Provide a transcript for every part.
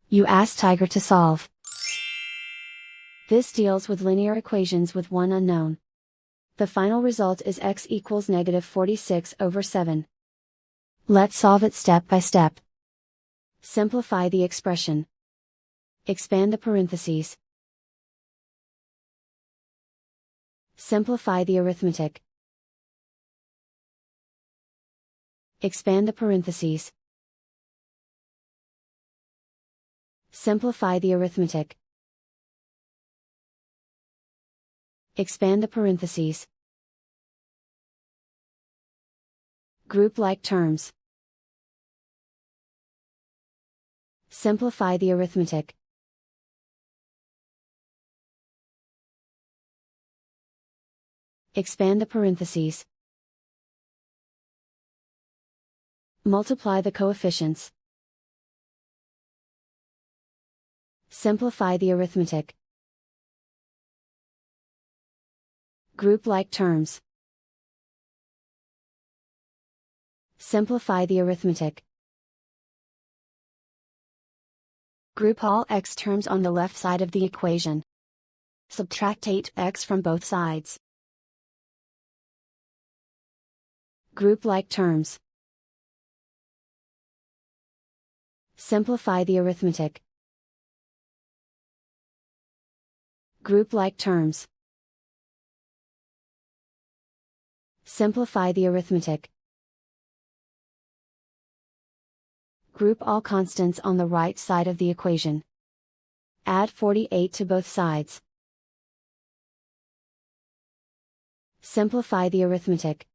You ask Tiger to solve. This deals with linear equations with one unknown. The final result is x equals -46/7. Let's solve it step by step. Simplify the expression. Expand the parentheses. Simplify the arithmetic. Expand the parentheses. Simplify the arithmetic. Expand the parentheses. Group like terms. Simplify the arithmetic. Expand the parentheses. Multiply the coefficients. Simplify the arithmetic. Group like terms. Simplify the arithmetic. Group all x terms on the left side of the equation. Subtract 8x from both sides. Group like terms. Simplify the arithmetic. Group like terms. Simplify the arithmetic. Group all constants on the right side of the equation. Add 48 to both sides. Simplify the arithmetic.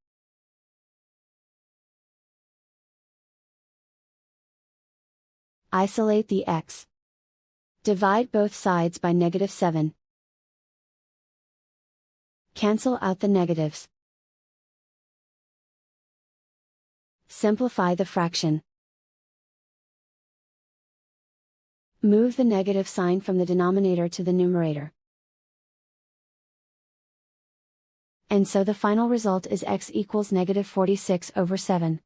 Isolate the x. Divide both sides by -7. Cancel out the negatives. Simplify the fraction. Move the negative sign from the denominator to the numerator. And so the final result is x equals -46/7.